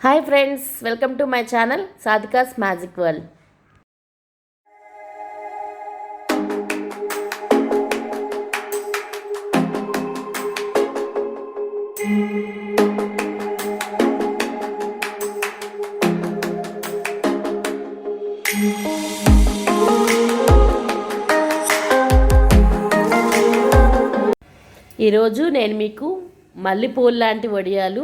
Hi friends, welcome to my channel Sadhika's magic world. ఈరోజు నేను మీకు మల్లెపూలు లాంటి వడియాలు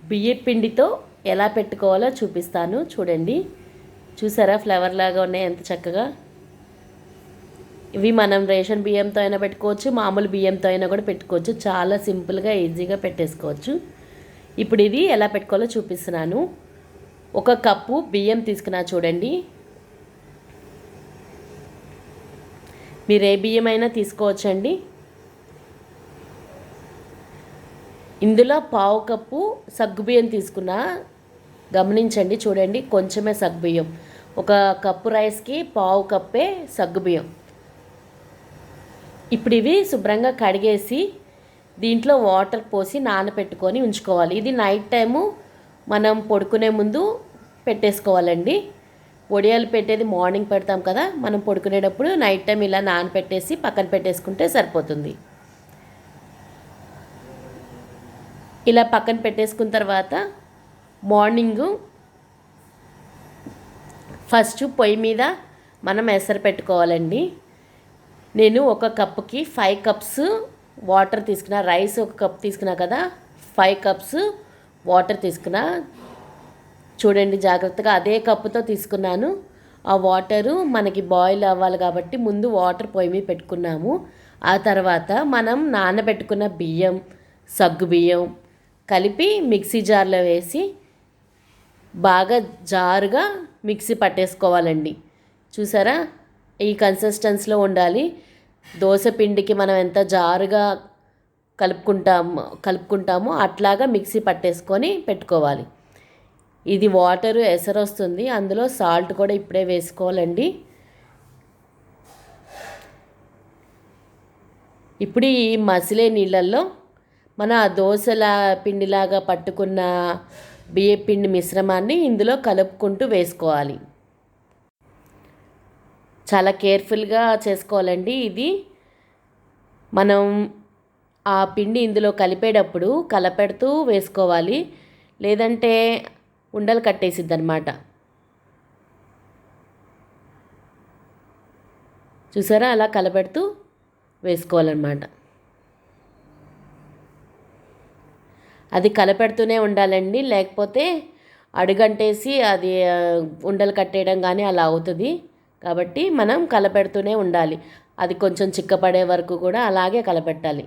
బియ్యపు పిండితో ఎలా పెట్టుకోవాలో చూపిస్తాను. చూడండి, చూసారా ఫ్లవర్ లాగా ఉన్నాయి ఎంత చక్కగా. ఇవి మనం రేషన్ బియ్యంతో అయినా పెట్టుకోవచ్చు, మామూలు బియ్యంతో అయినా కూడా పెట్టుకోవచ్చు. చాలా సింపుల్గా ఈజీగా పెట్టేసుకోవచ్చు. ఇప్పుడు ఇది ఎలా పెట్టుకోవాలో చూపిస్తున్నాను. 1 కప్పు బియ్యం తీసుకున్నా. చూడండి, మీరు ఏ బియ్యం అయినా తీసుకోవచ్చండి. ఇందులో 1/2 కప్పు సగ్గుబియ్యం తీసుకున్నా. గమనించండి, చూడండి, కొంచెమే సగ్గుబియ్యం. 1 కప్పు రైస్కి 1/2 కప్పే సగ్గుబియ్యం. ఇప్పుడు ఇవి శుభ్రంగా కడిగేసి దీంట్లో వాటర్ పోసి నానబెట్టుకొని ఉంచుకోవాలి. ఇది నైట్ టైము మనం పడుకునే ముందు పెట్టేసుకోవాలండి. వడియాలు పెట్టేది మార్నింగ్ పెడతాం కదా, మనం పడుకునేటప్పుడు నైట్ టైం ఇలా నానబెట్టేసి పక్కన పెట్టేసుకుంటే సరిపోతుంది. ఇలా పక్కన పెట్టేసుకున్న తర్వాత మార్నింగు ఫస్ట్ పొయ్యి మీద మనం ఎసరు పెట్టుకోవాలండి. నేను 1 కప్పుకి 5 కప్స్ వాటర్ తీసుకున్నా. రైస్ 1 కప్ తీసుకున్నా కదా, 5 కప్స్ వాటర్ తీసుకున్నా. చూడండి జాగ్రత్తగా, అదే కప్పుతో తీసుకున్నాను. ఆ వాటరు మనకి బాయిల్ అవ్వాలి కాబట్టి ముందు వాటర్ పొయ్యి మీద పెట్టుకున్నాము. ఆ తర్వాత మనం నానబెట్టుకున్న బియ్యం, సగ్గుబియ్యం కలిపి మిక్సీ జార్లో వేసి బాగా జారుగా మిక్సీ పట్టేసుకోవాలండి. చూసారా, ఈ కన్సిస్టెన్సీలో ఉండాలి. దోశ పిండికి మనం ఎంత జారుగా కలుపుకుంటామో అట్లాగా మిక్సీ పట్టేసుకొని పెట్టుకోవాలి. ఇది వాటరు ఎసరు వస్తుంది, అందులో సాల్ట్ కూడా ఇప్పుడే వేసుకోవాలండి. ఇప్పుడు ఈ మసిలే నీళ్ళల్లో మన దోశల పిండిలాగా పట్టుకున్న బియ్య పిండి మిశ్రమాన్ని ఇందులో కలుపుకుంటూ వేసుకోవాలి. చాలా కేర్ఫుల్గా చేసుకోవాలండి. ఇది మనం ఆ పిండి ఇందులో కలిపేటప్పుడు కలపెడుతూ వేసుకోవాలి, లేదంటే ఉండలు కట్టేసిద్ది అన్నమాట. చూసారా, అలా కలపెడుతూ వేసుకోవాలన్నమాట. అది కలపెడుతూనే ఉండాలండి, లేకపోతే అడుగంటేసి అది ఉండలు కట్టేయడం కానీ అలా అవుతుంది. కాబట్టి మనం కలపెడుతూనే ఉండాలి. అది కొంచెం చిక్కపడే వరకు కూడా అలాగే కలపెట్టాలి.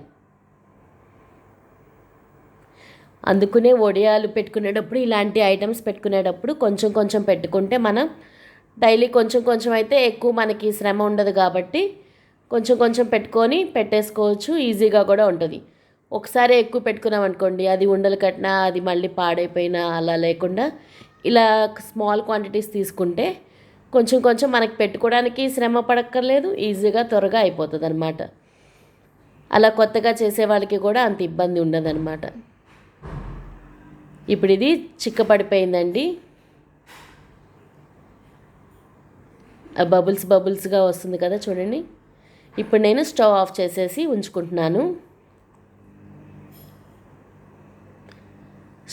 అందుకునే వడియాలు పెట్టుకునేటప్పుడు, ఇలాంటి ఐటమ్స్ పెట్టుకునేటప్పుడు కొంచెం కొంచెం పెట్టుకుంటే మనం డైలీ కొంచెం కొంచెం అయితే ఎక్కువ మనకి శ్రమ ఉండదు కాబట్టి కొంచెం కొంచెం పెట్టుకొని పెట్టేసుకోవచ్చు. ఈజీగా కూడా ఉంటుంది. ఒకసారి ఎక్కువ పెట్టుకున్నాం అనుకోండి, అది ఉండలు కట్టినా అది మళ్ళీ పాడైపోయినా అలా లేకుండా ఇలా స్మాల్ క్వాంటిటీస్ తీసుకుంటే కొంచెం కొంచెం మనకి పెట్టుకోవడానికి శ్రమ పడక్కర్లేదు, ఈజీగా త్వరగా అయిపోతుంది అనమాట. అలా కొత్తగా చేసే వాళ్ళకి కూడా అంత ఇబ్బంది ఉండదన్నమాట. ఇప్పుడు ఇది చిక్కపడిపోయిందండి, బబుల్స్గా వస్తుంది కదా, చూడండి. ఇప్పుడు నేను స్టవ్ ఆఫ్ చేసేసి ఉంచుకుంటున్నాను.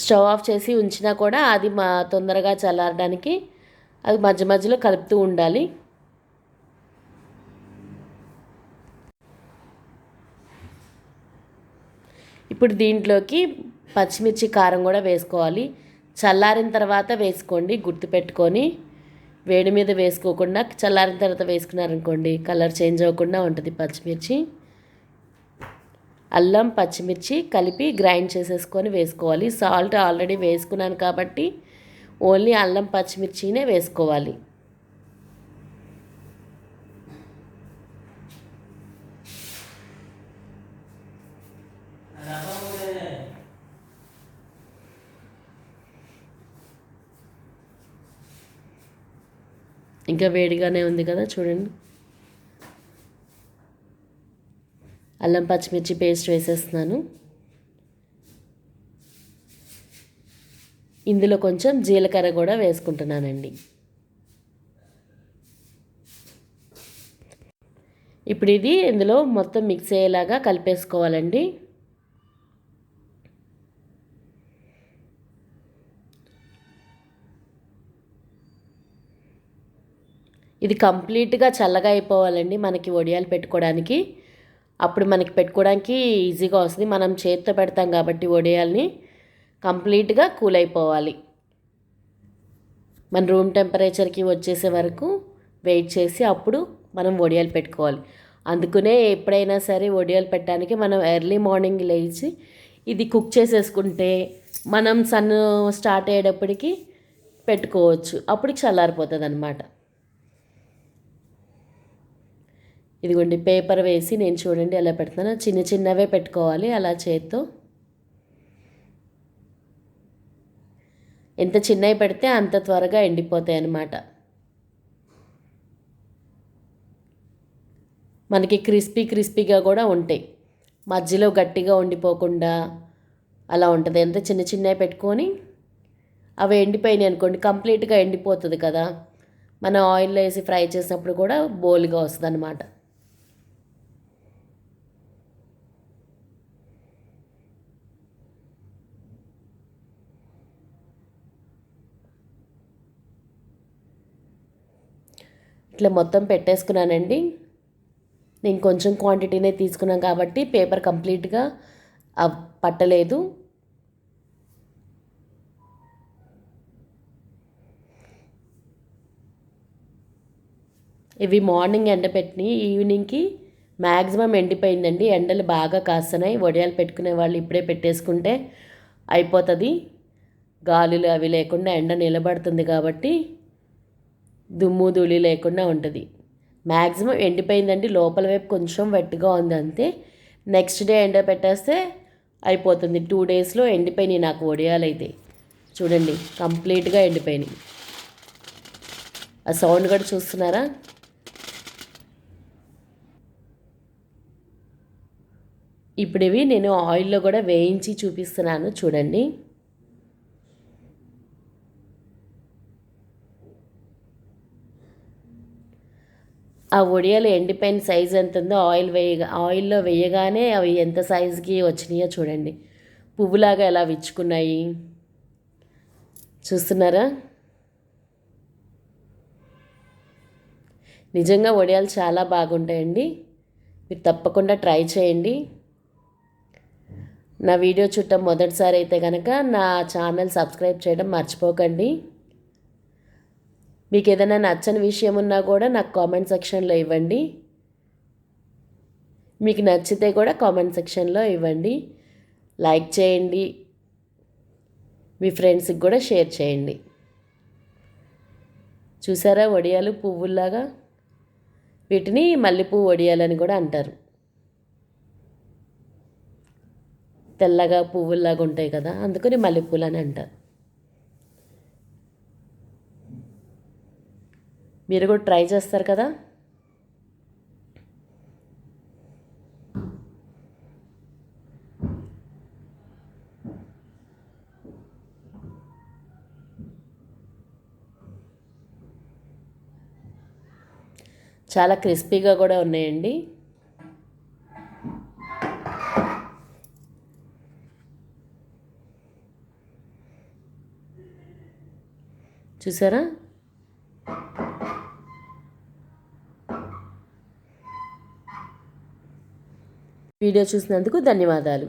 స్టవ్ ఆఫ్ చేసి ఉంచినా కూడా అది తొందరగా చల్లారడానికి అది మధ్య మధ్యలో కలుపుతూ ఉండాలి. ఇప్పుడు దీంట్లోకి పచ్చిమిర్చి, కారం కూడా వేసుకోవాలి. చల్లారిన తర్వాత వేసుకోండి, గుర్తుపెట్టుకొని. వేడి మీద వేసుకోకుండా చల్లారిన తర్వాత వేసుకున్నారనుకోండి కలర్ చేంజ్ అవ్వకుండా ఉంటుంది పచ్చిమిర్చి. అల్లం, పచ్చిమిర్చి కలిపి గ్రైండ్ చేసేసుకొని వేసుకోవాలి. సాల్ట్ ఆల్రెడీ వేసుకున్నాను కాబట్టి ఓన్లీ అల్లం, పచ్చిమిర్చినే వేసుకోవాలి. ఇంకా వేడిగానే ఉంది కదా, చూడండి. అల్లం పచ్చిమిర్చి పేస్ట్ వేసేస్తున్నాను. ఇందులో కొంచెం జీలకర్ర కూడా వేసుకుంటున్నానండి. ఇప్పుడు ఇది ఇందులో మొత్తం మిక్స్ అయ్యేలాగా కలిపేసుకోవాలండి. ఇది కంప్లీట్గా చల్లగా అయిపోవాలండి మనకి వడియాలు పెట్టుకోవడానికి. అప్పుడు మనకి పెట్టుకోవడానికి ఈజీగా వస్తుంది. మనం చేతితో పెడతాం కాబట్టి వడియాల్ని కంప్లీట్గా కూల్ అయిపోవాలి. మన రూమ్ టెంపరేచర్కి వచ్చేసే వరకు వెయిట్ చేసి అప్పుడు మనం వడియాలు పెట్టుకోవాలి. అందుకనే ఎప్పుడైనా సరే వడియాలు పెట్టడానికి మనం ఎర్లీ మార్నింగ్ లేచి ఇది కుక్ చేసేసుకుంటే మనం సన్ స్టార్ట్ అయ్యేటప్పటికి పెట్టుకోవచ్చు. అప్పుడు చల్లారిపోతుంది అన్నమాట. ఇదిగోండి పేపర్ వేసి నేను చూడండి ఎలా పెడుతున్నానో, చిన్న చిన్నవే పెట్టుకోవాలి అలా చేత్తో. ఎంత చిన్నవి పెడితే అంత త్వరగా ఎండిపోతాయి అన్నమాట. మనకి క్రిస్పీగా కూడా ఉంటాయి. మధ్యలో గట్టిగా ఉండిపోకుండా అలా ఉంటుంది. ఎంత చిన్న చిన్నవి పెట్టుకొని అవి ఎండిపోయినాయి అనుకోండి కంప్లీట్గా ఎండిపోతుంది కదా. మనం ఆయిల్లో వేసి ఫ్రై చేసినప్పుడు కూడా బోల్గా వస్తుంది అన్నమాట. ఇట్లా మొత్తం పెట్టేసుకున్నానండి. నేను కొంచెం క్వాంటిటీనే తీసుకున్నాను కాబట్టి పేపర్ కంప్లీట్గా పట్టలేదు. ఇవి మార్నింగ్ ఎండపెట్టి ఈవినింగ్కి మ్యాక్సిమం ఎండిపోయిందండి. ఎండలు బాగా కాస్తున్నాయి. వడియాలు పెట్టుకునే వాళ్ళు ఇప్పుడే పెట్టేసుకుంటే అయిపోతుంది. గాలులు అవి లేకుండా ఎండ నిలబడుతుంది కాబట్టి దుమ్ము ధూళి లేకుండా ఉంటుంది. మ్యాక్సిమం ఎండిపోయిందండి. లోపల వైపు కొంచెం వెట్గా ఉంది అంతే. నెక్స్ట్ డే ఎండ పెట్టేస్తే అయిపోతుంది. 2 డేస్లో ఎండిపోయినాయి నాకు వడియాలు అయితే. చూడండి కంప్లీట్గా ఎండిపోయినాయి. ఆ సౌండ్ కూడా చూస్తున్నారా? ఇప్పుడు ఇవి నేను ఆయిల్లో కూడా వేయించి చూపిస్తున్నాను చూడండి. ఆ వడియాలు ఎండిపోయిన సైజు ఎంత ఉందో ఆయిల్లో వేయగానే అవి ఎంత సైజుకి వచ్చినాయో చూడండి. పువ్వులాగా ఎలా విచ్చుకున్నాయి చూస్తున్నారా? నిజంగా వడియాలు చాలా బాగుంటాయండి. మీరు తప్పకుండా ట్రై చేయండి. నా వీడియో చూడటం మొదటిసారి అయితే కనుక నా ఛానల్ సబ్స్క్రైబ్ చేయడం మర్చిపోకండి. మీకు ఏదైనా నచ్చని విషయం ఉన్నా కూడా నాకు కామెంట్ సెక్షన్లో ఇవ్వండి. మీకు నచ్చితే కూడా కామెంట్ సెక్షన్లో ఇవ్వండి. లైక్ చేయండి. మీ ఫ్రెండ్స్కి కూడా షేర్ చేయండి. చూసారా వడియాలు పువ్వుల్లాగా? వీటిని మల్లెపువ్వు వడియాలని కూడా అంటారు. తెల్లగా పువ్వుల్లాగా ఉంటాయి కదా, అందుకని మల్లెపూలు అని అంటారు. మీరు కూడా ట్రై చేస్తారు కదా. చాలా క్రిస్పీగా కూడా ఉన్నాయండి. చూసారా? వీడియో చూసినందుకు ధన్యవాదాలు.